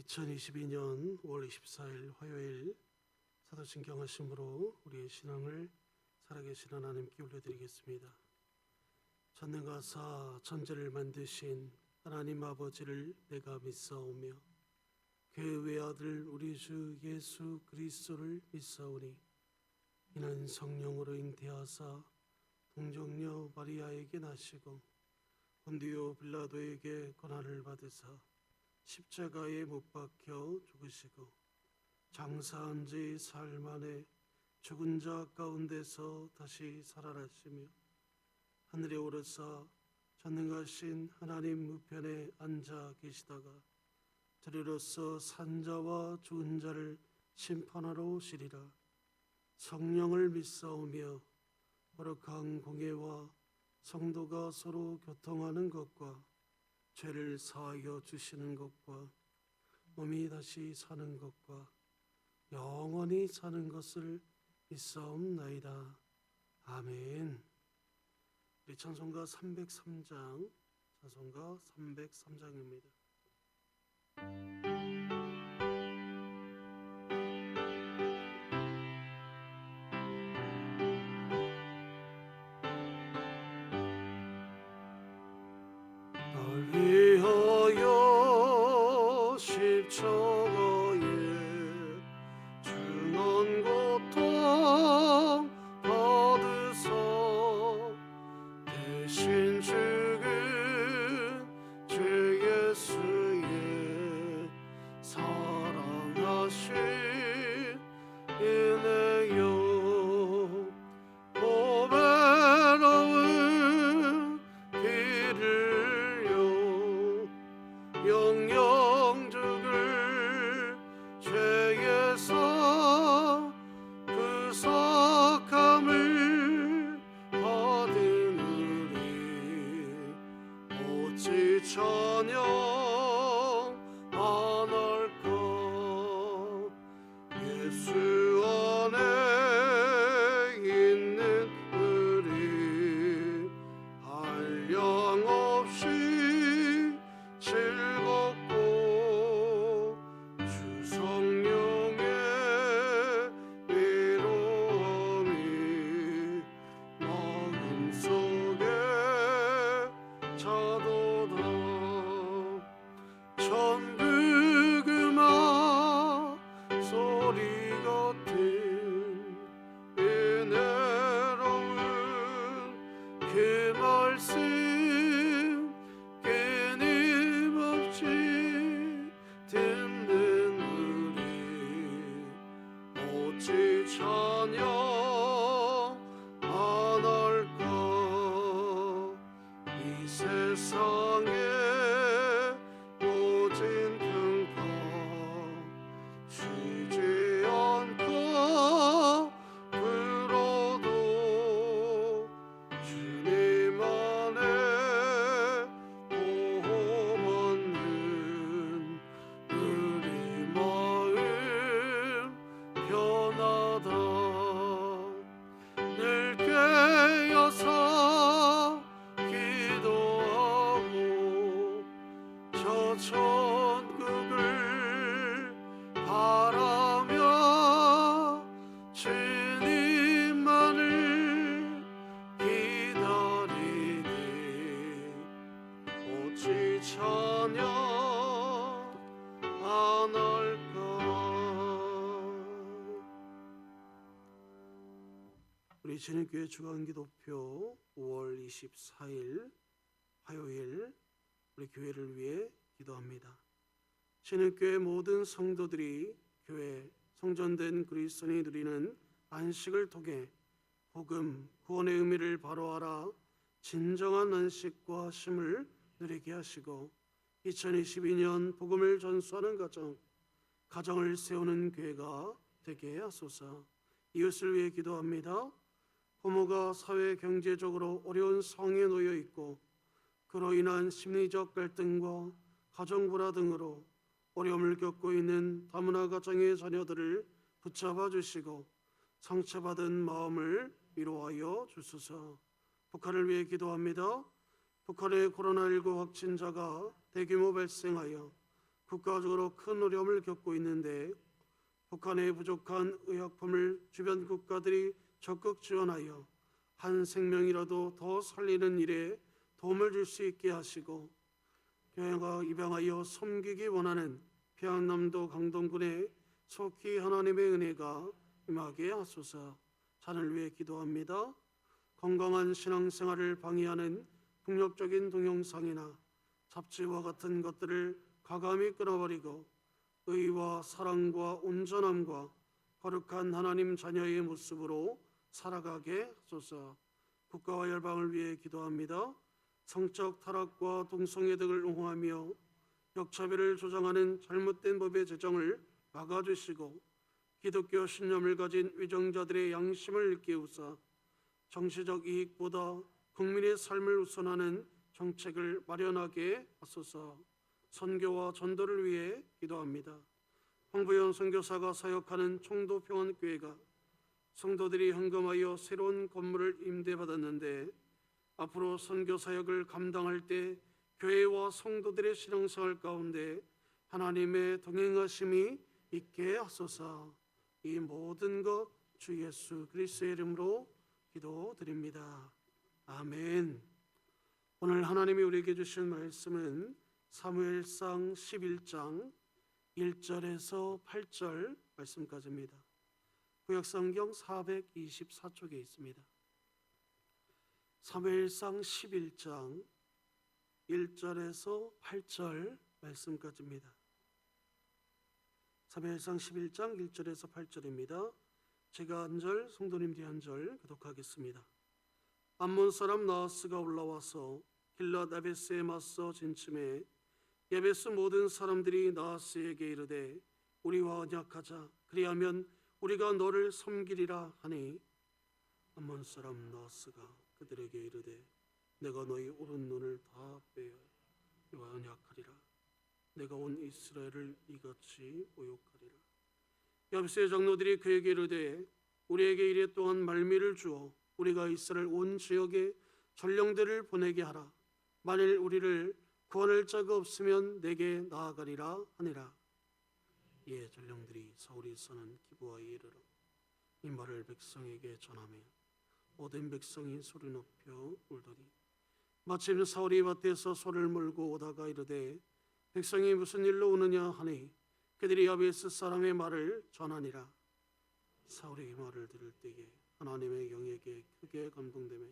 2022년 5월 24일 화요일 사도신경 하심으로 우리의 신앙을 살아계신 하나님께 올려드리겠습니다. 전능하사 천지를 만드신 하나님 아버지를 내가 믿사오며 그 외아들 우리 주 예수 그리스도를 믿사오니 이는 성령으로 잉태하사 동정녀 마리아에게 나시고 본디오 빌라도에게 고난을 받으사 십자가에 못 박혀 죽으시고 장사한 지 사흘 만에 죽은 자 가운데서 다시 살아나시며 하늘에 오르사 전능하신 하나님 우편에 앉아 계시다가 저리로서 산자와 죽은 자를 심판하러 오시리라. 성령을 믿사오며 거룩한 공예와 성도가 서로 교통하는 것과 죄를 사하여 주시는 것과 몸이 다시 사는 것과 영원히 사는 것을 믿사옵나이다. 아멘. 우리 찬송가 303장, 찬송가 303장입니다. 위하여 십자가에 중한 고통 받으사 대신 죽은 주 예수의 사랑하신 은혜요 보배로운 피를요 영영 죽을 죄에서 구속함을 받은 우리 어찌 찬양 안 할까. 예수 안에 있는 우리 한량없이 즐겁고 주 성령의 위로함이 마음속에 차도다. 천국 음악 소리 같은 은혜로운 그 말씀 끊임없이 듣는 우리 어찌 찬양 안 할까. 이 세상에 모진 평가 쉬지 않고 불어도 주님 안에 보호받는 우리 마음 편하다. 늘 깨어서 기도하고 저 천국을 바라며 주님만을 기다리니 어찌 찬양 안 할까. 우리 진흙교회 주간기도표 5월 24일 화요일 우리 교회를 위해 기도합니다. 진흙교회 모든 성도들이 교회 성전된 그리스도인이 누리는 안식을 통해 복음 구원의 의미를 바로 알아 진정한 안식과 쉼을 누리게 하시고 2022년 복음을 전수하는 가정을 세우는 교회가 되게 하소서. 이웃을 위해 기도합니다. 부모가 사회 경제적으로 어려운 상황에 놓여 있고 그로 인한 심리적 갈등과 가정 불화 등으로 어려움을 겪고 있는 다문화 가정의 자녀들을 붙잡아 주시고 상처받은 마음을 위로하여 주소서. 북한을 위해 기도합니다. 북한의 코로나19 확진자가 대규모 발생하여 국가적으로 큰 어려움을 겪고 있는데 북한의 부족한 의약품을 주변 국가들이 적극 지원하여 한 생명이라도 더 살리는 일에 도움을 줄 수 있게 하시고 교회가 입양하여 섬기기 원하는 평안남도 강동군에 속히 하나님의 은혜가 임하게 하소서. 자를 위해 기도합니다. 건강한 신앙생활을 방해하는 폭력적인 동영상이나 잡지와 같은 것들을 과감히 끊어버리고 의와 사랑과 온전함과 거룩한 하나님 자녀의 모습으로 살아가게 하소서. 국가와 열방을 위해 기도합니다. 성적 타락과 동성애 등을 옹호하며 역차별을 조장하는 잘못된 법의 제정을 막아주시고 기독교 신념을 가진 위정자들의 양심을 일깨우사 정치적 이익보다 국민의 삶을 우선하는 정책을 마련하게 하소서. 선교와 전도를 위해 기도합니다. 황부영 선교사가 사역하는 청도평안교회가 성도들이 헌금하여 새로운 건물을 임대받았는데 앞으로 선교 사역을 감당할 때 교회와 성도들의 신앙생활 가운데 하나님의 동행하심이 있게 하소서. 이 모든 것 주 예수 그리스도의 이름으로 기도드립니다. 아멘. 오늘 하나님이 우리에게 주신 말씀은 사무엘상 11장 1절에서 8절 말씀까지입니다. 구약성경 424쪽에 있습니다. 사무엘상 11장 1절에서 8절 말씀까지입니다. 사무엘상 11장 1절에서 8절입니다. 제가 한 절, 성도님들이 한 절 교독하겠습니다. 암몬 사람 나하스가 올라와서 길랏 야베스에 맞서 진침해 야베스 모든 사람들이 나하스에게 이르되 우리와 언약하자. 그리하면 우리가 너를 섬기리라 하니 암몬 사람 나하스가 그들에게 이르되 내가 너희 오른 눈을 다 빼어 이와 언약하리라. 내가 온 이스라엘을 이같이 모욕하리라. 야베스의 장로들이 그에게 이르되 우리에게 이래 동안 말미를 주어 우리가 이스라엘 온 지역에 전령들을 보내게 하라. 만일 우리를 구원할 자가 없으면 내게 나아가리라 하니라. 이에 전령들이 사울이 사는 기브아에 이르러 이 말을 백성에게 전하며 모든 백성이 소리 높여 울더니 마침 사울이 밭에서 소를 몰고 오다가 이르되 백성이 무슨 일로 우느냐 하니 그들이 야베스 사람의 말을 전하니라. 사울이 이 말을 들을 때에 하나님의 영에게 크게 감동되며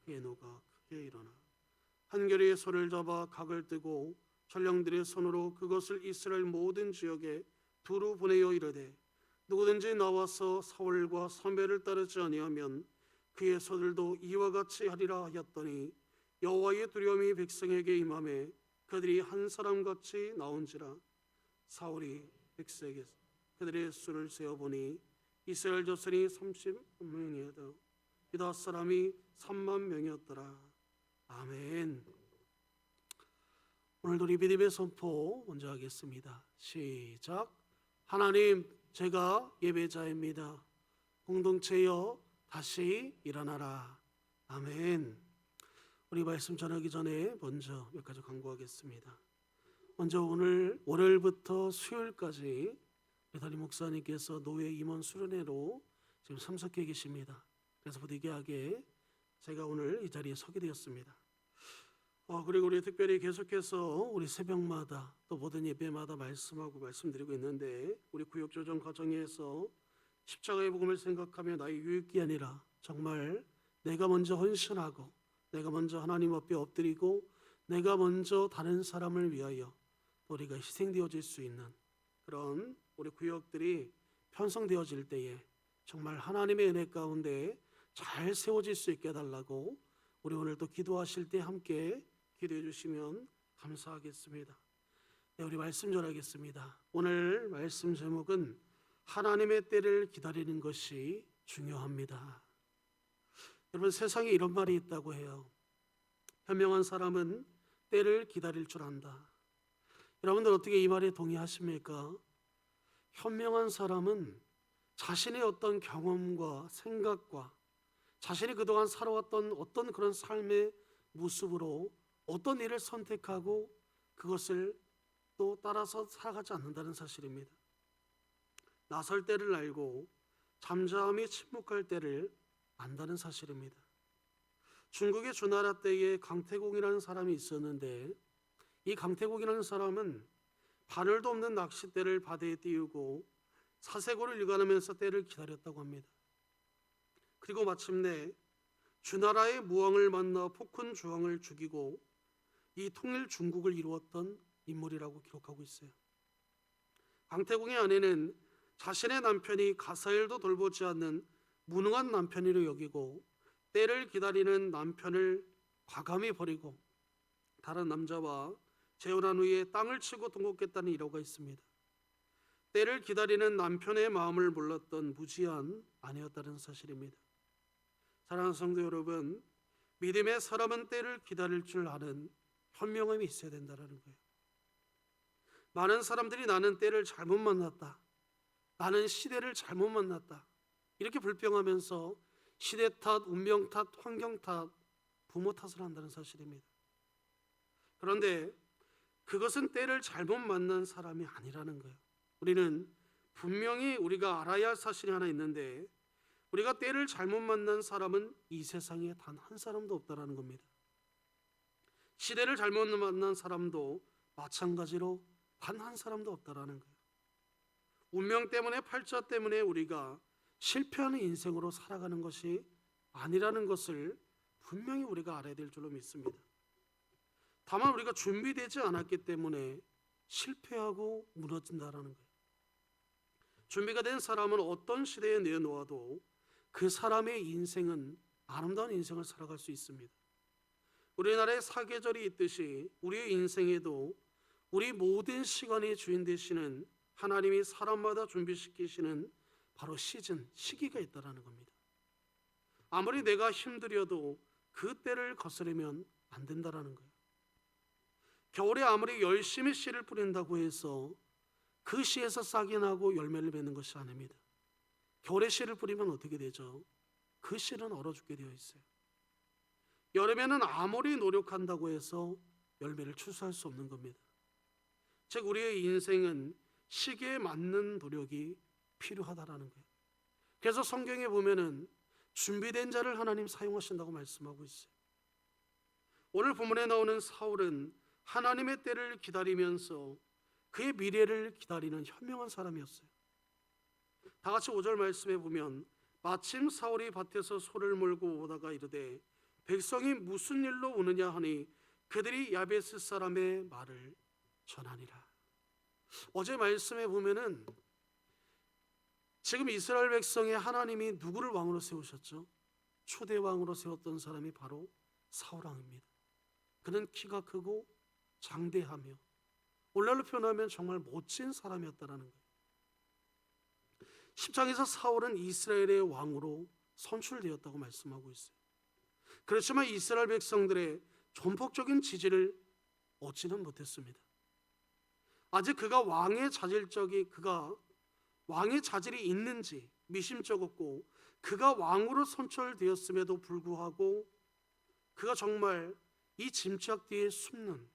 그의 노가 크게 일어나 한결의 소를 잡아 각을 뜨고 전령들의 손으로 그것을 이스라엘 모든 지역에 두루 보내어 이르되 누구든지 나와서 사울과 선배를 따르지 아니하면 그의 소들도 이와 같이 하리라 하였더니 여호와의 두려움이 백성에게 임하매 그들이 한 사람같이 나온지라. 사울이 백성에게 그들의 수를 세어보니 이스라엘 자손이 30명이었다. 유다 사람이 3만 명이었더라. 아멘. 오늘도 리비딥의 선포 먼저 하겠습니다. 시작. 하나님, 제가 예배자입니다. 공동체여 다시 일어나라. 아멘. 우리 말씀 전하기 전에 먼저 몇 가지 광고하겠습니다. 먼저 오늘 월요일부터 수요일까지 담임 목사님께서 노예 임원 수련회로 지금 참석해 계십니다. 그래서 부득이하게 제가 오늘 이 자리에 서게 되었습니다. 그리고 우리 특별히 계속해서 우리 새벽마다 또 모든 예배마다 말씀드리고 있는데 우리 구역조정 과정에서 십자가의 복음을 생각하며 나의 유익이 아니라 정말 내가 먼저 헌신하고 내가 먼저 하나님 앞에 엎드리고 내가 먼저 다른 사람을 위하여 우리가 희생되어질 수 있는 그런 우리 구역들이 편성되어질 때에 정말 하나님의 은혜 가운데 잘 세워질 수 있게 해달라고 우리 오늘 또 기도하실 때 함께 기도해 주시면 감사하겠습니다. 네, 우리 말씀 전하겠습니다. 오늘 말씀 제목은 하나님의 때를 기다리는 것이 중요합니다. 여러분, 세상에 이런 말이 있다고 해요. 현명한 사람은 때를 기다릴 줄 안다. 여러분들 어떻게 이 말에 동의하십니까? 현명한 사람은 자신의 어떤 경험과 생각과 자신이 그동안 살아왔던 어떤 그런 삶의 모습으로 어떤 일을 선택하고 그것을 또 따라서 살아가지 않는다는 사실입니다. 나설 때를 알고 잠잠히 침묵할 때를 안다는 사실입니다. 중국의 주나라 때에 강태공이라는 사람이 있었는데, 이 강태공이라는 사람은 바늘도 없는 낚싯대를 바다에 띄우고 사색어를 일관하면서 때를 기다렸다고 합니다. 그리고 마침내 주나라의 무왕을 만나 폭군 주왕을 죽이고 이 통일 중국을 이루었던 인물이라고 기록하고 있어요. 강태공의 아내는 자신의 남편이 가사일도 돌보지 않는 무능한 남편이라 여기고 때를 기다리는 남편을 과감히 버리고 다른 남자와 재혼한 후에 땅을 치고 통곡했다는 일화가 있습니다. 때를 기다리는 남편의 마음을 몰랐던 무지한 아내였다는 사실입니다. 사랑하는 성도 여러분, 믿음의 사람은 때를 기다릴 줄 아는 현명함이 있어야 된다는 거예요. 많은 사람들이 나는 때를 잘못 만났다, 나는 시대를 잘못 만났다, 이렇게 불평하면서 시대 탓, 운명 탓, 환경 탓, 부모 탓을 한다는 사실입니다. 그런데 그것은 때를 잘못 만난 사람이 아니라는 거예요. 우리는 분명히 우리가 알아야 할 사실이 하나 있는데, 우리가 때를 잘못 만난 사람은 이 세상에 단 한 사람도 없다라는 겁니다. 시대를 잘못 만난 사람도 마찬가지로 단 한 사람도 없다라는 거예요. 운명 때문에, 팔자 때문에 우리가 실패하는 인생으로 살아가는 것이 아니라는 것을 분명히 우리가 알아야 될 줄로 믿습니다. 다만 우리가 준비되지 않았기 때문에 실패하고 무너진다라는 거예요. 준비가 된 사람은 어떤 시대에 내놓아도 그 사람의 인생은 아름다운 인생을 살아갈 수 있습니다. 우리나라에 사계절이 있듯이 우리의 인생에도 우리 모든 시간의 주인 되시는 하나님이 사람마다 준비시키시는 바로 시즌, 시기가 있다는 겁니다. 아무리 내가 힘들어도 그 때를 거스르면 안 된다는 거예요. 겨울에 아무리 열심히 씨를 뿌린다고 해서 그 씨에서 싹이 나고 열매를 맺는 것이 아닙니다. 겨울에 씨를 뿌리면 어떻게 되죠? 그 씨는 얼어 죽게 되어 있어요. 여름에는 아무리 노력한다고 해서 열매를 추수할 수 없는 겁니다. 즉 우리의 인생은 시기에 맞는 노력이 필요하다라는 거예요. 그래서 성경에 보면은 준비된 자를 하나님 사용하신다고 말씀하고 있어요. 오늘 본문에 나오는 사울은 하나님의 때를 기다리면서 그의 미래를 기다리는 현명한 사람이었어요. 다 같이 5절 말씀해 보면, 마침 사울이 밭에서 소를 몰고 오다가 이르되 백성이 무슨 일로 오느냐 하니 그들이 야베스 사람의 말을 전하니라. 어제 말씀해 보면은 지금 이스라엘 백성에 하나님이 누구를 왕으로 세우셨죠? 초대 왕으로 세웠던 사람이 바로 사울 왕입니다. 그는 키가 크고 장대하며 오늘날로 표현하면 정말 멋진 사람이었다라는 거예요. 10장에서 사울은 이스라엘의 왕으로 선출되었다고 말씀하고 있어요. 그렇지만 이스라엘 백성들의 전폭적인 지지를 얻지는 못했습니다. 아직 그가 왕의 자질이 있는지 미심쩍었고, 그가 왕으로 선출되었음에도 불구하고 그가 정말 이 짐짝 뒤에 숨는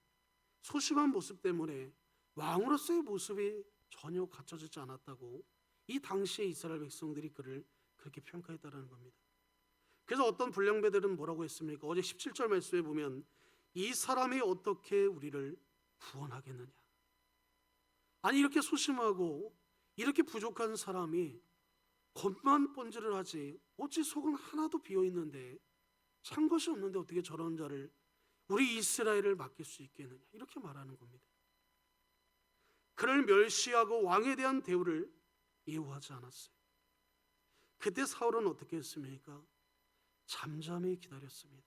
소심한 모습 때문에 왕으로서의 모습이 전혀 갖춰지지 않았다고 이 당시의 이스라엘 백성들이 그를 그렇게 평가했다는 겁니다. 그래서 어떤 불량배들은 뭐라고 했습니까? 어제 17절 말씀에 보면 이 사람이 어떻게 우리를 구원하겠느냐. 아니 이렇게 소심하고 이렇게 부족한 사람이 겉만 번지를 하지 어찌 속은 하나도 비어있는데 찬 것이 없는데 어떻게 저런 자를 우리 이스라엘을 맡길 수 있겠느냐, 이렇게 말하는 겁니다. 그를 멸시하고 왕에 대한 대우를 예우하지 않았어요. 그때 사울은 어떻게 했습니까? 잠잠히 기다렸습니다.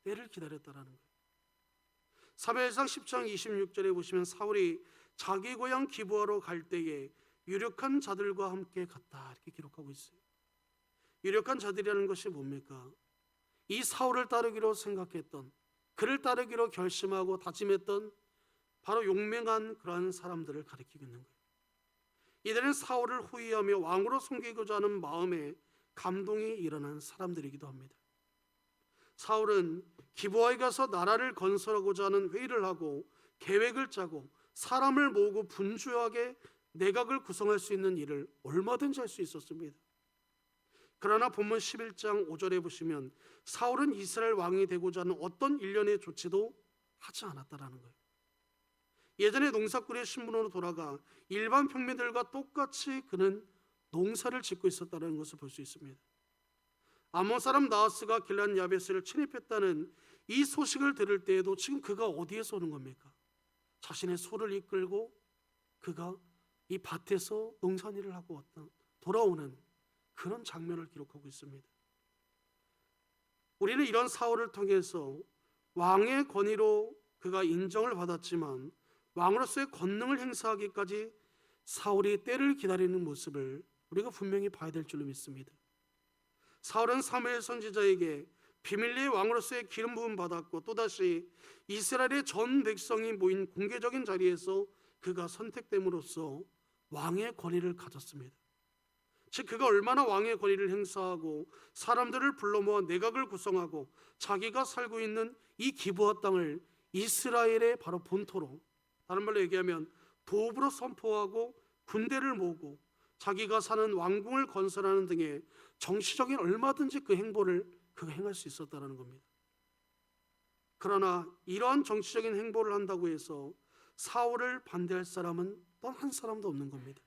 때를 기다렸다라는 거예요. 사무엘상 10장 26절에 보시면 사울이 자기 고향 기브아로 갈 때에 유력한 자들과 함께 갔다, 이렇게 기록하고 있어요. 유력한 자들이라는 것이 뭡니까? 이 사울을 따르기로 생각했던, 그를 따르기로 결심하고 다짐했던 바로 용맹한 그러한 사람들을 가리키고 있는 거예요. 이들은 사울을 후위하며 왕으로 섬기고자 하는 마음에 감동이 일어난 사람들이기도 합니다. 사울은 기브아에 가서 나라를 건설하고자 하는 회의를 하고 계획을 짜고 사람을 모으고 분주하게 내각을 구성할 수 있는 일을 얼마든지 할 수 있었습니다. 그러나 본문 11장 5절에 보시면 사울은 이스라엘 왕이 되고자 하는 어떤 일련의 조치도 하지 않았다라는 거예요. 예전에 농사꾼의 신분으로 돌아가 일반 평민들과 똑같이 그는 농사를 짓고 있었다는 것을 볼 수 있습니다. 아몬 사람 나하스가 길앗 야베스를 침입했다는 이 소식을 들을 때에도 지금 그가 어디에서 오는 겁니까? 자신의 소를 이끌고 그가 이 밭에서 농산일을 하고 돌아오는 그런 장면을 기록하고 있습니다. 우리는 이런 사울을 통해서 왕의 권위로 그가 인정을 받았지만 왕으로서의 권능을 행사하기까지 사울이 때를 기다리는 모습을 우리가 분명히 봐야 될 줄로 믿습니다. 사울은 사무엘 선지자에게 비밀리에 왕으로서의 기름 부음 받았고 또다시 이스라엘의 전 백성이 모인 공개적인 자리에서 그가 선택됨으로써 왕의 권위를 가졌습니다. 즉 그가 얼마나 왕의 권위를 행사하고 사람들을 불러 모아 내각을 구성하고 자기가 살고 있는 이 기브아 땅을 이스라엘의 바로 본토로, 다른 말로 얘기하면 도읍으로 선포하고 군대를 모으고 자기가 사는 왕궁을 건설하는 등의 정치적인 얼마든지 그 행보를 그가 행할 수 있었다는 겁니다. 그러나 이러한 정치적인 행보를 한다고 해서 사울을 반대할 사람은 또 한 사람도 없는 겁니다.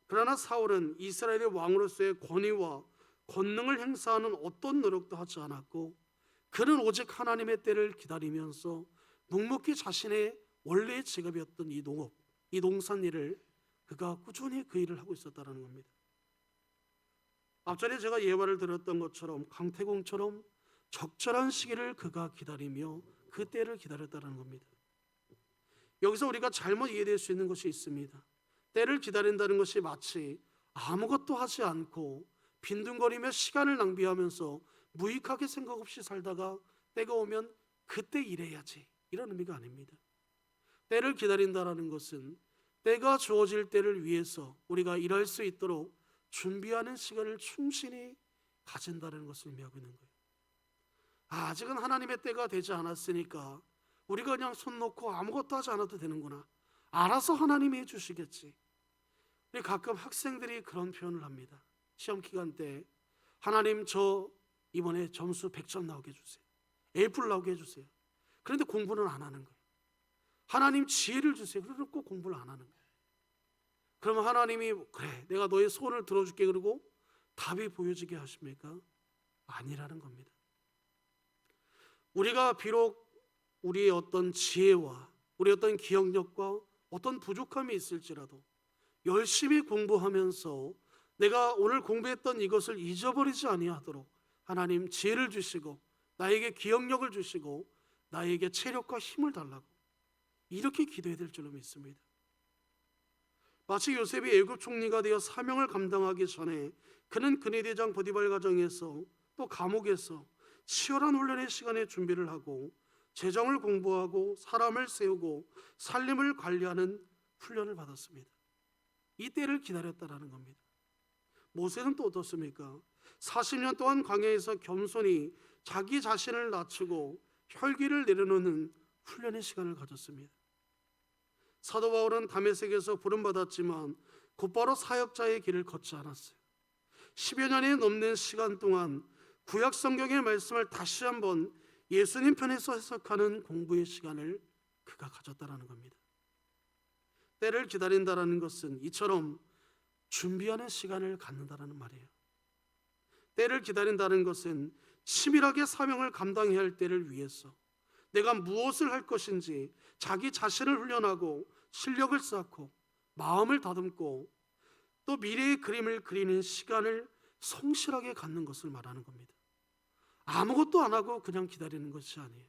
그러나 사울은 이스라엘의 왕으로서의 권위와 권능을 행사하는 어떤 노력도 하지 않았고 그는 오직 하나님의 때를 기다리면서 묵묵히 자신의 원래의 직업이었던 이 농업, 이 농산일을 그가 꾸준히 그 일을 하고 있었다는 겁니다. 앞전에 제가 예화를 들었던 것처럼 강태공처럼 적절한 시기를 그가 기다리며 그 때를 기다렸다는 겁니다. 여기서 우리가 잘못 이해될 수 있는 것이 있습니다. 때를 기다린다는 것이 마치 아무것도 하지 않고 빈둥거리며 시간을 낭비하면서 무익하게 생각 없이 살다가 때가 오면 그때 일해야지, 이런 의미가 아닙니다. 때를 기다린다는 것은 때가 주어질 때를 위해서 우리가 일할 수 있도록 준비하는 시간을 충실히 가진다는 것을 의미하고 있는 거예요. 아직은 하나님의 때가 되지 않았으니까 우리가 그냥 손 놓고 아무것도 하지 않아도 되는구나, 알아서 하나님이 해주시겠지. 우리 가끔 학생들이 그런 표현을 합니다. 시험 기간 때 하나님 저 이번에 점수 100점 나오게 해주세요, A+ 나오게 해주세요. 그런데 공부는 안 하는 거예요. 하나님 지혜를 주세요. 그러고 꼭 공부를 안 하는 거예요. 그러면 하나님이 그래 내가 너의 소원을 들어줄게 그러고 답이 보여지게 하십니까? 아니라는 겁니다. 우리가 비록 우리의 어떤 지혜와 우리의 어떤 기억력과 어떤 부족함이 있을지라도 열심히 공부하면서 내가 오늘 공부했던 이것을 잊어버리지 아니하도록 하나님 지혜를 주시고 나에게 기억력을 주시고 나에게 체력과 힘을 달라고 이렇게 기도해야 될 줄로 믿습니다. 마치 요셉이 애굽 총리가 되어 사명을 감당하기 전에 그는 근위대장 보디발 가정에서 또 감옥에서 치열한 훈련의 시간에 준비를 하고 재정을 공부하고 사람을 세우고 살림을 관리하는 훈련을 받았습니다. 이 때를 기다렸다라는 겁니다. 모세는 또 어떻습니까? 40년 동안 광야에서 겸손히 자기 자신을 낮추고 혈기를 내려놓는 훈련의 시간을 가졌습니다. 사도 바울은 다메섹에서 부름받았지만 곧바로 사역자의 길을 걷지 않았어요. 10여 년이 넘는 시간 동안 구약 성경의 말씀을 다시 한번 예수님 편에서 해석하는 공부의 시간을 그가 가졌다는 겁니다. 때를 기다린다는 것은 이처럼 준비하는 시간을 갖는다는 말이에요. 때를 기다린다는 것은 치밀하게 사명을 감당해야 할 때를 위해서 내가 무엇을 할 것인지 자기 자신을 훈련하고 실력을 쌓고 마음을 다듬고 또 미래의 그림을 그리는 시간을 성실하게 갖는 것을 말하는 겁니다. 아무것도 안 하고 그냥 기다리는 것이 아니에요.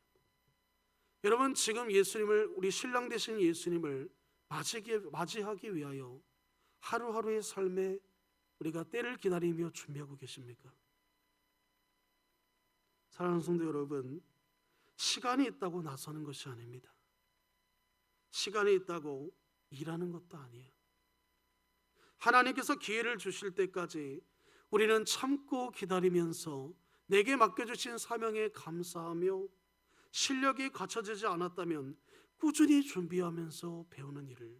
여러분 지금 예수님을, 우리 신랑 되신 예수님을 맞이하기 위하여 하루하루의 삶에 우리가 때를 기다리며 준비하고 계십니까? 사랑하는 성도 여러분, 시간이 있다고 나서는 것이 아닙니다. 시간이 있다고 일하는 것도 아니에요. 하나님께서 기회를 주실 때까지 우리는 참고 기다리면서 내게 맡겨주신 사명에 감사하며 실력이 갖춰지지 않았다면 꾸준히 준비하면서 배우는 일을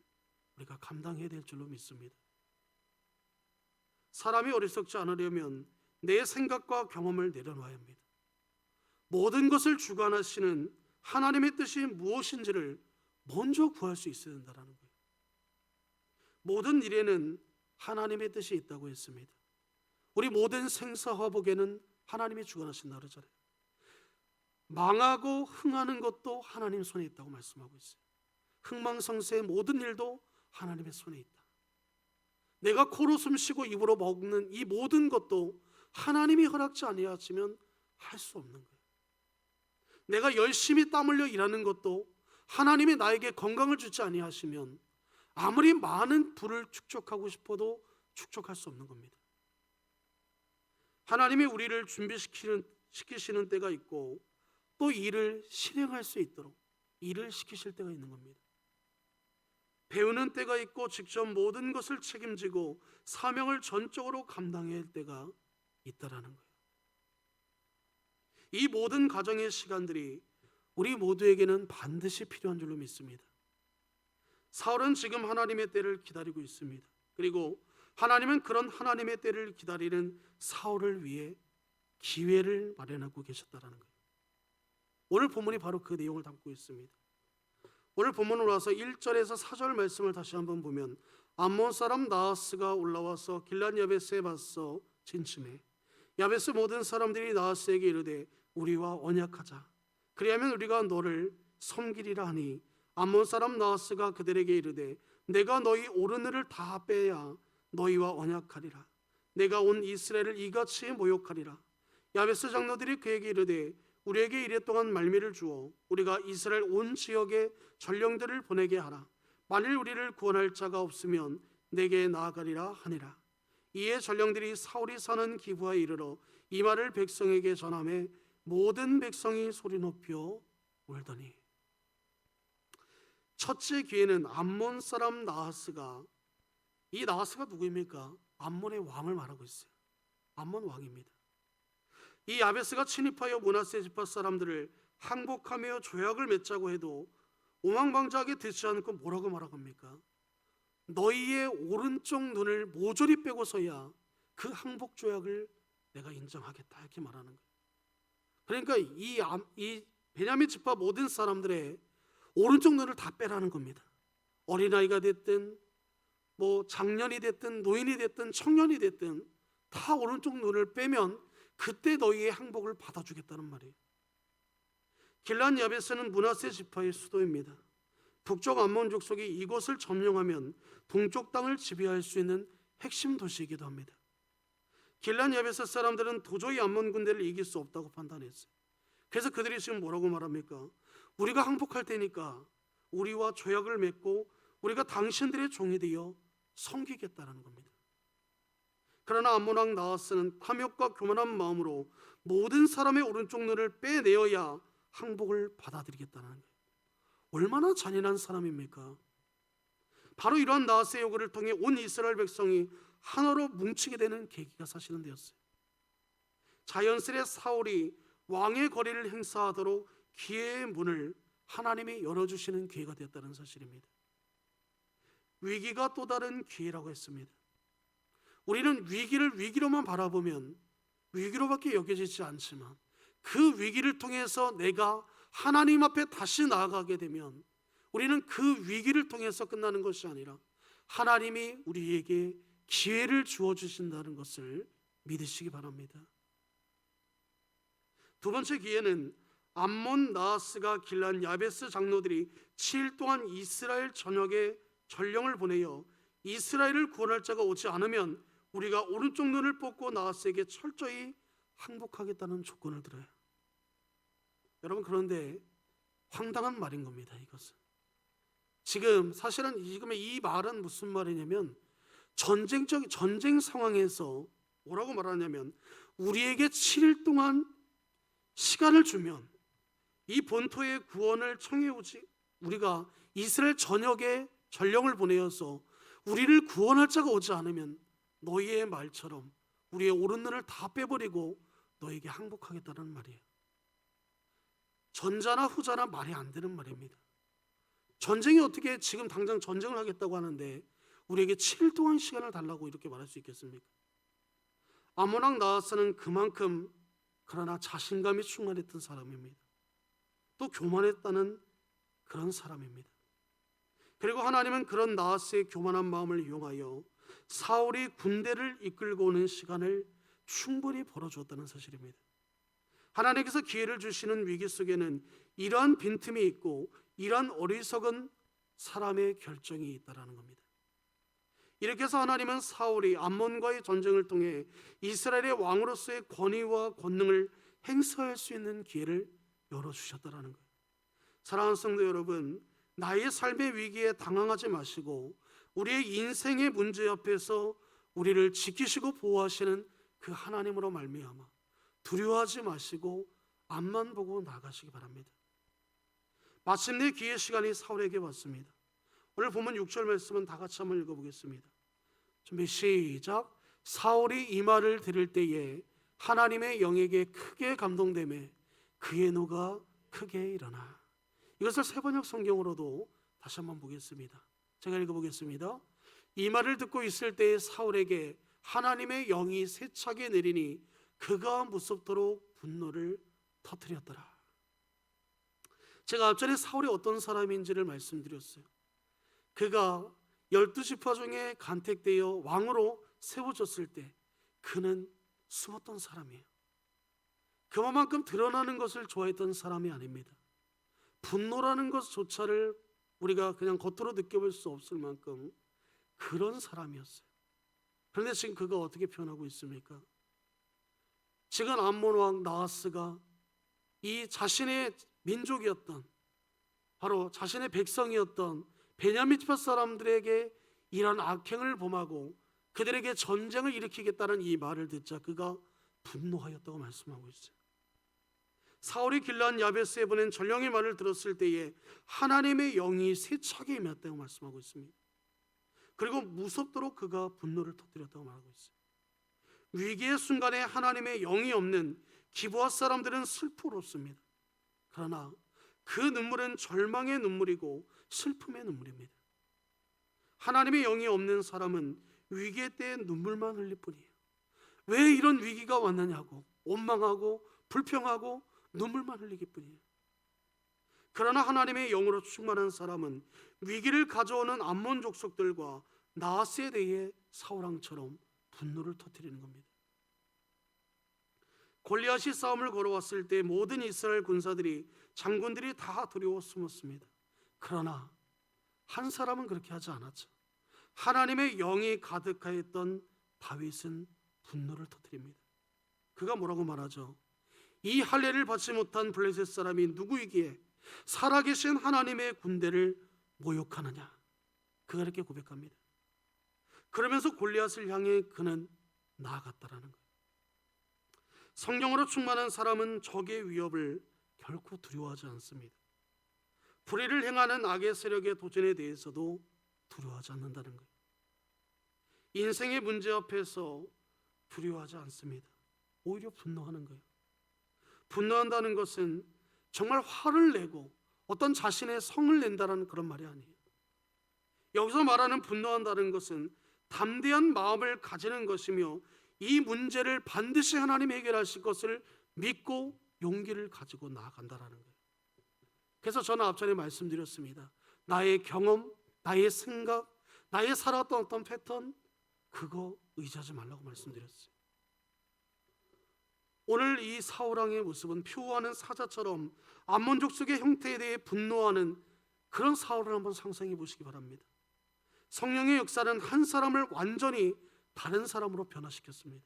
우리가 감당해야 될 줄로 믿습니다. 사람이 어리석지 않으려면 내 생각과 경험을 내려놔야 합니다. 모든 것을 주관하시는 하나님의 뜻이 무엇인지를 먼저 구할 수 있어야 된다는 거예요. 모든 일에는 하나님의 뜻이 있다고 했습니다. 우리 모든 생사화복에는 하나님이 주관하신다 그러잖아요. 망하고 흥하는 것도 하나님 손에 있다고 말씀하고 있어요. 흥망성쇠의 모든 일도 하나님의 손에 있다. 내가 코로 숨쉬고 입으로 먹는 이 모든 것도 하나님이 허락지 아니하시면 할 수 없는 거예요. 내가 열심히 땀 흘려 일하는 것도 하나님이 나에게 건강을 주지 아니하시면 아무리 많은 부를 축적하고 싶어도 축적할 수 없는 겁니다. 하나님이 우리를 준비시키시는 때가 있고 또 일을 실행할 수 있도록 일을 시키실 때가 있는 겁니다. 배우는 때가 있고 직접 모든 것을 책임지고 사명을 전적으로 감당해야 할 때가 있다라는 거예요. 이 모든 과정의 시간들이 우리 모두에게는 반드시 필요한 줄로 믿습니다. 사울은 지금 하나님의 때를 기다리고 있습니다. 그리고 하나님은 그런 하나님의 때를 기다리는 사울을 위해 기회를 마련하고 계셨다는 거예요. 오늘 본문이 바로 그 내용을 담고 있습니다. 오늘 본문으로 와서 1절에서 4절 말씀을 다시 한번 보면 암몬 사람 나하스가 올라와서 길앗 야베스에 맞서 진침해 야베스 모든 사람들이 나하스에게 이르되 우리와 언약하자 그리하면 우리가 너를 섬기리라 하니 암몬 사람 나하스가 그들에게 이르되 내가 너희 오르내를 다 빼야 너희와 언약하리라. 내가 온 이스라엘을 이같이 모욕하리라. 야베스 장로들이 그에게 이르되 우리에게 이랫동안 말미를 주어 우리가 이스라엘 온 지역에 전령들을 보내게 하라. 만일 우리를 구원할 자가 없으면 내게 나아가리라 하니라. 이에 전령들이 사울이 사는 기브아에 이르러 이 말을 백성에게 전하매 모든 백성이 소리 높여 울더니. 첫째 기회는 암몬 사람 나하스가, 이 나하스가 누구입니까? 암몬의 왕을 말하고 있어요. 암몬 왕입니다. 이 야베스가 침입하여 므낫세 지파 사람들을 항복하며 조약을 맺자고 해도 오망방자하게 듣지 않고 뭐라고 말하고 합니까? 너희의 오른쪽 눈을 모조리 빼고서야 그 항복 조약을 내가 인정하겠다 이렇게 말하는 거예요. 그러니까 이 베냐민 지파 모든 사람들의 오른쪽 눈을 다 빼라는 겁니다. 어린아이가 됐든 뭐 장년이 됐든 노인이 됐든 청년이 됐든 다 오른쪽 눈을 빼면 그때 너희의 항복을 받아주겠다는 말이에요. 길앗 야베스는 므낫세 지파의 수도입니다. 북쪽 암몬 족속이 이곳을 점령하면 동쪽 땅을 지배할 수 있는 핵심 도시이기도 합니다. 길앗 야베스 사람들은 도저히 암몬 군대를 이길 수 없다고 판단했어요. 그래서 그들이 지금 뭐라고 말합니까? 우리가 항복할 테니까 우리와 조약을 맺고 우리가 당신들의 종이 되어 섬기겠다는 겁니다. 그러나 암몬 왕 나하스는 탐욕과 교만한 마음으로 모든 사람의 오른쪽 눈을 빼내어야 항복을 받아들이겠다는 거예요. 얼마나 잔인한 사람입니까? 바로 이러한 나하스의 요구를 통해 온 이스라엘 백성이 하나로 뭉치게 되는 계기가 사실은 되었어요. 자연스레 사울이 왕의 거리를 행사하도록 기회의 문을 하나님이 열어주시는 기회가 되었다는 사실입니다. 위기가 또 다른 기회라고 했습니다. 우리는 위기를 위기로만 바라보면 위기로밖에 여겨지지 않지만 그 위기를 통해서 내가 하나님 앞에 다시 나아가게 되면 우리는 그 위기를 통해서 끝나는 것이 아니라 하나님이 우리에게 기회를 주어주신다는 것을 믿으시기 바랍니다. 두 번째 기회는 암몬 나하스가 길앗 야베스 장로들이 7일 동안 이스라엘 전역에 전령을 보내어 이스라엘을 구원할 자가 오지 않으면 우리가 오른쪽 눈을 뽑고 나하스에게 철저히 항복하겠다는 조건을 들어요. 여러분, 그런데 황당한 말인 겁니다. 이것은 지금 사실은 이 말은 무슨 말이냐면 전쟁 상황에서 뭐라고 말하냐면 우리에게 7일 동안 시간을 주면 이 본토의 구원을 청해오지 우리가 이스라엘 전역에 전령을 보내어서 우리를 구원할 자가 오지 않으면 너희의 말처럼 우리의 오른 눈을 다 빼버리고 너에게 항복하겠다는 말이에요. 전자나 후자나 말이 안 되는 말입니다. 전쟁이 어떻게 지금 당장 전쟁을 하겠다고 하는데 우리에게 7일 동안 시간을 달라고 이렇게 말할 수 있겠습니까? 아몬 왕 나하스는 그만큼 그러나 자신감이 충만했던 사람입니다. 또 교만했다는 그런 사람입니다. 그리고 하나님은 그런 나하스의 교만한 마음을 이용하여 사울이 군대를 이끌고 오는 시간을 충분히 벌어주었다는 사실입니다. 하나님께서 기회를 주시는 위기 속에는 이러한 빈틈이 있고 이러한 어리석은 사람의 결정이 있다는 겁니다. 이렇게 해서 하나님은 사울이 암몬과의 전쟁을 통해 이스라엘의 왕으로서의 권위와 권능을 행사할 수 있는 기회를 열어주셨다는 거예요. 사랑하는 성도 여러분, 나의 삶의 위기에 당황하지 마시고 우리의 인생의 문제 앞에서 우리를 지키시고 보호하시는 그 하나님으로 말미암아 두려워하지 마시고 앞만 보고 나가시기 바랍니다. 마침내 기회 시간이 사울에게 왔습니다. 오늘 보면 6절 말씀은 다 같이 한번 읽어보겠습니다. 준비 시작. 사울이 이 말을 들을 때에 하나님의 영에게 크게 감동되매 그의 노가 크게 일어나. 이것을 세번역 성경으로도 다시 한번 보겠습니다. 제가 읽어보겠습니다. 이 말을 듣고 있을 때에 사울에게 하나님의 영이 세차게 내리니 그가 무섭도록 분노를 터뜨렸더라. 제가 앞전에 사울이 어떤 사람인지를 말씀드렸어요. 그가 12지파 중에 간택되어 왕으로 세워졌을 때 그는 숨었던 사람이에요. 그만큼 드러나는 것을 좋아했던 사람이 아닙니다. 분노라는 것조차를 우리가 그냥 겉으로 느껴볼 수 없을 만큼 그런 사람이었어요. 그런데 지금 그가 어떻게 표현하고 있습니까? 지금 암몬 왕 나하스가 이 자신의 민족이었던, 바로 자신의 백성이었던 베냐민 지파 사람들에게 이런 악행을 범하고 그들에게 전쟁을 일으키겠다는 이 말을 듣자 그가 분노하였다고 말씀하고 있어요. 사울이 길르앗 야베스에 보낸 전령의 말을 들었을 때에 하나님의 영이 세차게 임했다고 말씀하고 있습니다. 그리고 무섭도록 그가 분노를 터뜨렸다고 말하고 있어요. 위기의 순간에 하나님의 영이 없는 기브아 사람들은 슬프롭습니다. 그러나 그 눈물은 절망의 눈물이고 슬픔의 눈물입니다. 하나님의 영이 없는 사람은 위기의 때에 눈물만 흘릴 뿐이에요. 왜 이런 위기가 왔느냐고 원망하고 불평하고 눈물만 흘리기 뿐이에요. 그러나 하나님의 영으로 충만한 사람은 위기를 가져오는 암몬 족속들과 나하스에 대해 사울왕처럼 분노를 터뜨리는 겁니다. 골리앗이 싸움을 걸어왔을 때 모든 이스라엘 군사들이 장군들이 다 두려워 숨었습니다. 그러나 한 사람은 그렇게 하지 않았죠. 하나님의 영이 가득하였던 다윗은 분노를 터뜨립니다. 그가 뭐라고 말하죠? 이 할례를 받지 못한 블레셋 사람이 누구이기에 살아계신 하나님의 군대를 모욕하느냐. 그가 이렇게 고백합니다. 그러면서 골리앗을 향해 그는 나아갔다라는 거예요. 성령으로 충만한 사람은 적의 위협을 결코 두려워하지 않습니다. 불의를 행하는 악의 세력의 도전에 대해서도 두려워하지 않는다는 거예요. 인생의 문제 앞에서 두려워하지 않습니다. 오히려 분노하는 거예요. 분노한다는 것은 정말 화를 내고 어떤 자신의 성을 낸다는 그런 말이 아니에요. 여기서 말하는 분노한다는 것은 담대한 마음을 가지는 것이며 이 문제를 반드시 하나님이 해결하실 것을 믿고 용기를 가지고 나아간다는 거예요. 그래서 저는 앞전에 말씀드렸습니다. 나의 경험, 나의 생각, 나의 살아왔던 어떤 패턴, 그거 의지하지 말라고 말씀드렸어요. 오늘 이 사울왕의 모습은 표하는 사자처럼 암몬 족속의 형태에 대해 분노하는 그런 사울을 한번 상상해 보시기 바랍니다. 성령의 역사는 한 사람을 완전히 다른 사람으로 변화시켰습니다.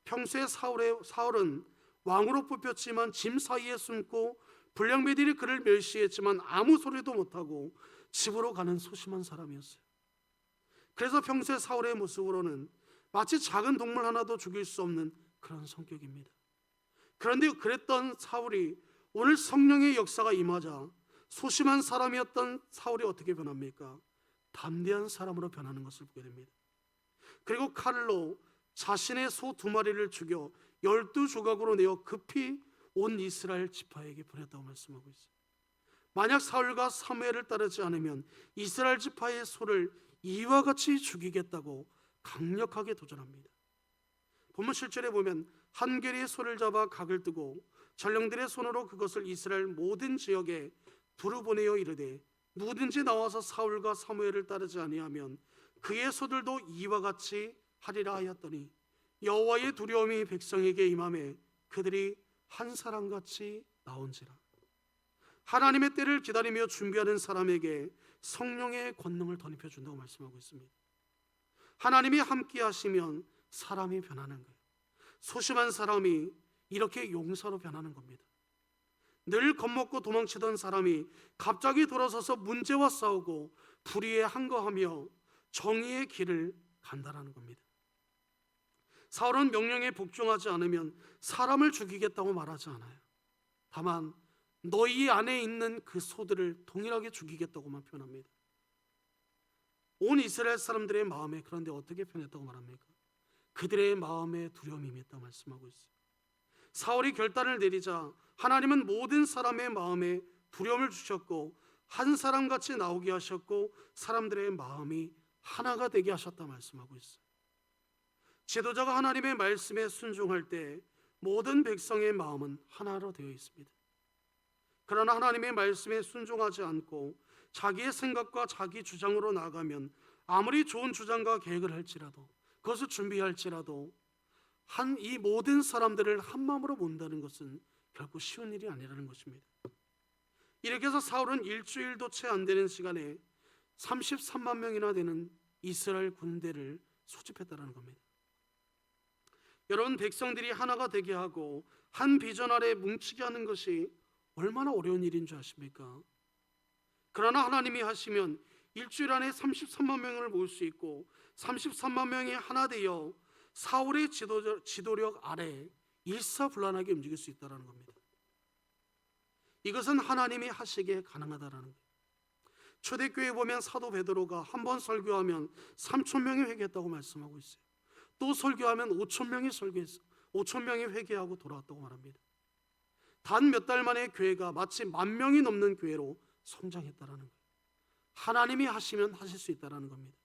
평소에 사울은 왕으로 뽑혔지만 짐 사이에 숨고 불량배들이 그를 멸시했지만 아무 소리도 못하고 집으로 가는 소심한 사람이었어요. 그래서 평소에 사울의 모습으로는 마치 작은 동물 하나도 죽일 수 없는 그런 성격입니다. 그런데 그랬던 사울이 오늘 성령의 역사가 임하자 소심한 사람이었던 사울이 어떻게 변합니까? 담대한 사람으로 변하는 것을 보게 됩니다. 그리고 칼로 자신의 소 2마리를 죽여 12조각으로 내어 급히 온 이스라엘 지파에게 보냈다고 말씀하고 있어요. 만약 사울과 사무엘을 따르지 않으면 이스라엘 지파의 소를 이와 같이 죽이겠다고 강력하게 도전합니다. 본문 7절에 보면 한 괴리의 소를 잡아 각을 뜨고 전령들의 손으로 그것을 이스라엘 모든 지역에 두루 보내어 이르되 누구든지 나와서 사울과 사무엘을 따르지 아니하면 그의 소들도 이와 같이 하리라 하였더니 여호와의 두려움이 백성에게 임하매 그들이 한 사람같이 나온지라. 하나님의 때를 기다리며 준비하는 사람에게 성령의 권능을 덧입혀 준다고 말씀하고 있습니다. 하나님이 함께 하시면 사람이 변하는 거예요. 소심한 사람이 이렇게 용사로 변하는 겁니다. 늘 겁먹고 도망치던 사람이 갑자기 돌아서서 문제와 싸우고 불의에 항거하며 정의의 길을 간다라는 겁니다. 사울은 명령에 복종하지 않으면 사람을 죽이겠다고 말하지 않아요. 다만 너희 안에 있는 그 소들을 동일하게 죽이겠다고만 표현합니다. 온 이스라엘 사람들의 마음에 그런데 어떻게 표현했다고 말합니까? 그들의 마음에 두려움이 임했다고 말씀하고 있어요. 사울이 결단을 내리자 하나님은 모든 사람의 마음에 두려움을 주셨고 한 사람같이 나오게 하셨고 사람들의 마음이 하나가 되게 하셨다 말씀하고 있어요. 지도자가 하나님의 말씀에 순종할 때 모든 백성의 마음은 하나로 되어 있습니다. 그러나 하나님의 말씀에 순종하지 않고 자기의 생각과 자기 주장으로 나아가면 아무리 좋은 주장과 계획을 할지라도 그것을 준비할지라도 이 모든 사람들을 한 마음으로 본다는 것은 결코 쉬운 일이 아니라는 것입니다. 이렇게 해서 사울은 일주일도 채 안 되는 시간에 33만 명이나 되는 이스라엘 군대를 소집했다는 겁니다. 여러분, 백성들이 하나가 되게 하고 한 비전 아래 뭉치게 하는 것이 얼마나 어려운 일인 줄 아십니까? 그러나 하나님이 하시면 일주일 안에 33만 명을 모을 수 있고 33만 명이 하나 되어 사울의 지도력 아래 일사불란하게 움직일 수 있다는 겁니다. 이것은 하나님이 하시기에 가능하다는 거예요. 초대교회에 보면 사도 베드로가 한 번 설교하면 3천 명이 회개했다고 말씀하고 있어요. 또 설교하면 5천 명이 설교했어. 5천 명이 회개하고 돌아왔다고 말합니다. 단 몇 달 만에 교회가 마치 10,000명이 넘는 교회로 성장했다는 거예요. 하나님이 하시면 하실 수 있다는 겁니다.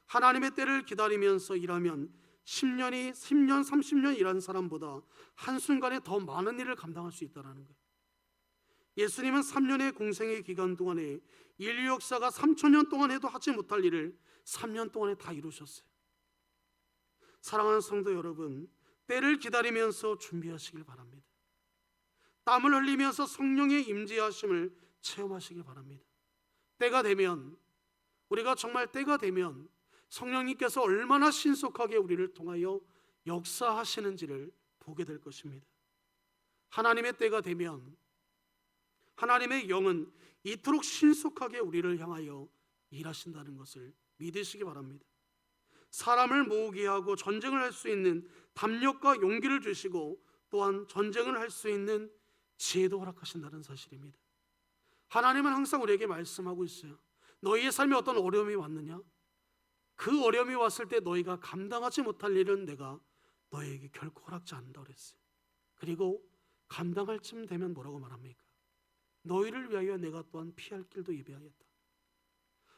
하나님의 때를 기다리면서 일하면 10년, 30년 일한 사람보다 한순간에 더 많은 일을 감당할 수 있다는 거예요. 예수님은 3년의 공생의 기간 동안에 인류 역사가 3,000년 동안 해도 하지 못할 일을 3년 동안에 다 이루셨어요. 사랑하는 성도 여러분, 때를 기다리면서 준비하시길 바랍니다. 땀을 흘리면서 성령의 임재하심을 체험하시길 바랍니다. 때가 되면, 우리가 정말 때가 되면 성령님께서 얼마나 신속하게 우리를 통하여 역사하시는지를 보게 될 것입니다. 하나님의 때가 되면 하나님의 영은 이토록 신속하게 우리를 향하여 일하신다는 것을 믿으시기 바랍니다. 사람을 모으게 하고 전쟁을 할 수 있는 담력과 용기를 주시고 또한 전쟁을 할 수 있는 지혜도 허락하신다는 사실입니다. 하나님은 항상 우리에게 말씀하고 있어요. 너희의 삶에 어떤 어려움이 왔느냐? 그 어려움이 왔을 때 너희가 감당하지 못할 일은 내가 너희에게 결코 허락지 않는다고 그랬어요. 그리고 감당할 쯤 되면 뭐라고 말합니까? 너희를 위하여 내가 또한 피할 길도 예비하였다.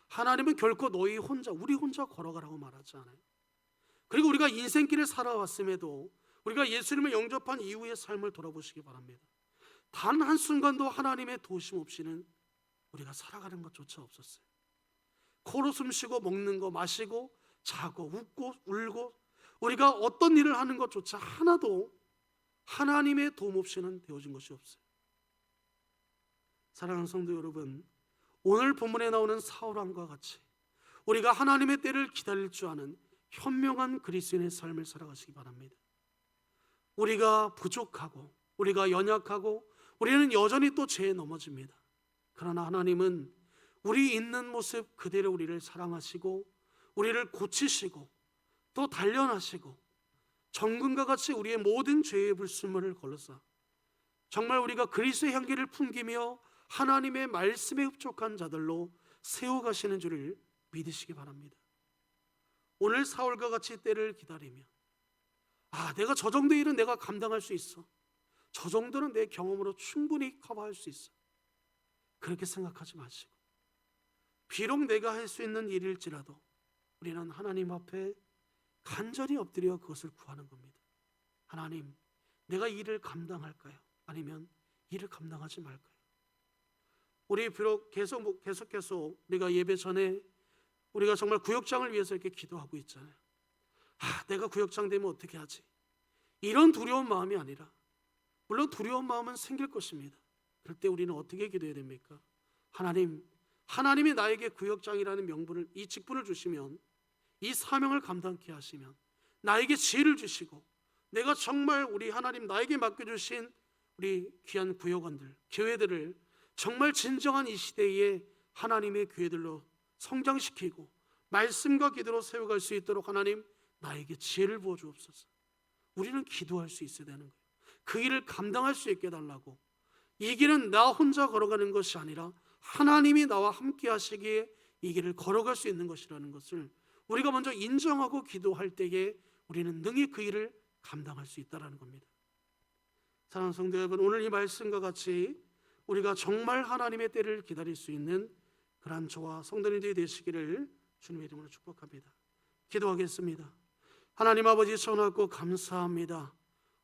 하나님은 결코 너희 혼자, 우리 혼자 걸어가라고 말하지 않아요. 그리고 우리가 인생길을 살아왔음에도 우리가 예수님을 영접한 이후의 삶을 돌아보시기 바랍니다. 단 한순간도 하나님의 도우심 없이는 우리가 살아가는 것조차 없었어요. 코로 숨쉬고 먹는 거, 마시고 자고 웃고 울고 우리가 어떤 일을 하는 것조차 하나도 하나님의 도움 없이는 되어진 것이 없어요. 사랑하는 성도 여러분, 오늘 본문에 나오는 사울왕과 같이 우리가 하나님의 때를 기다릴 줄 아는 현명한 그리스도인의 삶을 살아가시기 바랍니다. 우리가 부족하고 우리가 연약하고 우리는 여전히 또 죄에 넘어집니다. 그러나 하나님은 우리 있는 모습 그대로 우리를 사랑하시고 우리를 고치시고 또 단련하시고 정금과 같이 우리의 모든 죄의 불순물을 걸러서 정말 우리가 그리스도의 향기를 풍기며 하나님의 말씀에 흡족한 자들로 세워가시는 줄을 믿으시기 바랍니다. 오늘 사울과 같이 때를 기다리며 내가 저 정도 일은 내가 감당할 수 있어. 저 정도는 내 경험으로 충분히 커버할 수 있어. 그렇게 생각하지 마시고, 비록 내가 할 수 있는 일일지라도 우리는 하나님 앞에 간절히 엎드려 그것을 구하는 겁니다. 하나님, 내가 이 일을 감당할까요? 아니면 일을 감당하지 말까요? 우리 비록 계속 우리가 예배 전에 우리가 정말 구역장을 위해서 이렇게 기도하고 있잖아요. 내가 구역장 되면 어떻게 하지? 이런 두려운 마음이 아니라, 물론 두려운 마음은 생길 것입니다. 그럴 때 우리는 어떻게 기도해야 됩니까? 하나님이 나에게 구역장이라는 명분을, 이 직분을 주시면, 이 사명을 감당케 하시면, 나에게 지혜를 주시고, 내가 정말 우리 하나님 나에게 맡겨주신 우리 귀한 구역원들, 교회들을 정말 진정한 이 시대에 하나님의 교회들로 성장시키고 말씀과 기도로 세워갈 수 있도록 하나님 나에게 지혜를 부어 주옵소서. 우리는 기도할 수 있어야 되는 거예요. 그 일을 감당할 수 있게 해달라고. 이 길은 나 혼자 걸어가는 것이 아니라 하나님이 나와 함께 하시기에 이 길을 걸어갈 수 있는 것이라는 것을 우리가 먼저 인정하고 기도할 때에 우리는 능히 그 일을 감당할 수 있다는 겁니다. 사랑하는 성도 여러분, 오늘 이 말씀과 같이 우리가 정말 하나님의 때를 기다릴 수 있는 그러한 저와 성도님들이 되시기를 주님의 이름으로 축복합니다. 기도하겠습니다. 하나님 아버지, 전하고 감사합니다.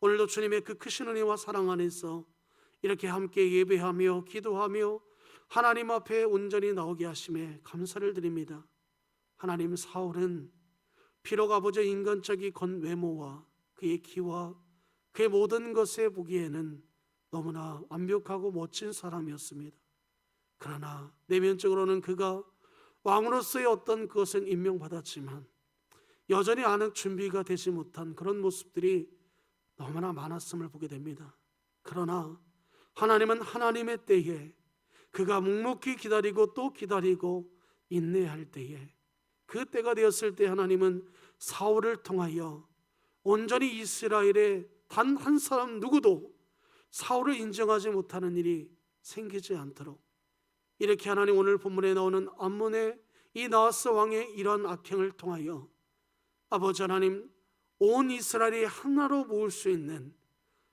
오늘도 주님의 그 크신 은혜와 사랑 안에서 이렇게 함께 예배하며 기도하며 하나님 앞에 온전히 나오게 하심에 감사를 드립니다. 하나님, 사울은 비록 아버지 인간적인 외모와 그의 키와 그의 모든 것에 보기에는 너무나 완벽하고 멋진 사람이었습니다. 그러나 내면적으로는 그가 왕으로서의 어떤 그것은 임명받았지만 여전히 아는 준비가 되지 못한 그런 모습들이 너무나 많았음을 보게 됩니다. 그러나 하나님은 하나님의 때에 그가 묵묵히 기다리고 또 기다리고 인내할 때에, 그 때가 되었을 때 하나님은 사울을 통하여 온전히 이스라엘의 단 한 사람 누구도 사울을 인정하지 못하는 일이 생기지 않도록, 이렇게 하나님 오늘 본문에 나오는 암몬의 이 나하스 왕의 이러한 악행을 통하여 아버지 하나님, 온 이스라엘이 하나로 모을 수 있는,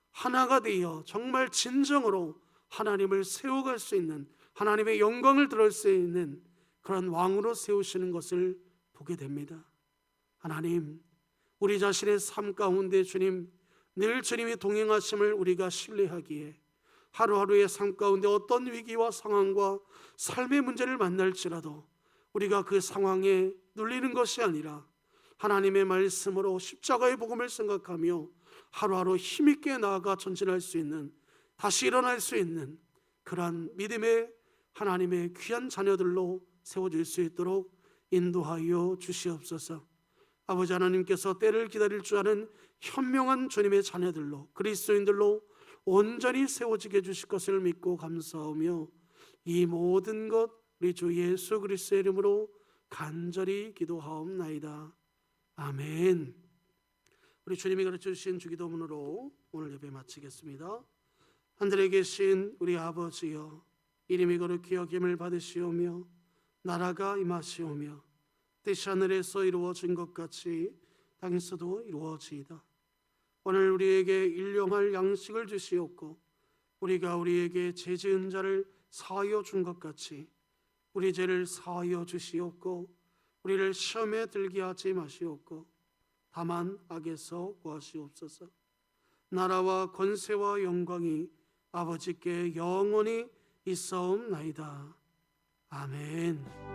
하나가 되어 정말 진정으로 하나님을 세워갈 수 있는, 하나님의 영광을 드러낼 수 있는 그런 왕으로 세우시는 것을 보게 됩니다. 하나님, 우리 자신의 삶 가운데 주님, 늘 주님이 동행하심을 우리가 신뢰하기에 하루하루의 삶 가운데 어떤 위기와 상황과 삶의 문제를 만날지라도 우리가 그 상황에 눌리는 것이 아니라 하나님의 말씀으로 십자가의 복음을 생각하며 하루하루 힘있게 나아가 전진할 수 있는, 다시 일어날 수 있는 그러한 믿음의 하나님의 귀한 자녀들로 세워질 수 있도록 인도하여 주시옵소서. 아버지 하나님께서 때를 기다릴 줄 아는 현명한 주님의 자녀들로, 그리스도인들로 온전히 세워지게 해주실 것을 믿고 감사하며 이 모든 것 우리 주 예수 그리스도의 이름으로 간절히 기도하옵나이다. 아멘. 우리 주님이 가르쳐 주신 주기도문으로 오늘 예배 마치겠습니다. 하늘에 계신 우리 아버지여, 이름이 거룩히 여김을 받으시오며 나라가 임하시오며 뜻이 하늘에서 이루어진 것 같이 땅에서도 이루어지이다. 오늘 우리에게 일용할 양식을 주시옵고 우리가 우리에게 죄 지은 자를 사하여 준 것 같이 우리 죄를 사하여 주시옵고 우리를 시험에 들게 하지 마시옵고 다만 악에서 구하시옵소서. 나라와 권세와 영광이 아버지께 영원히 있사옵나이다. 아멘.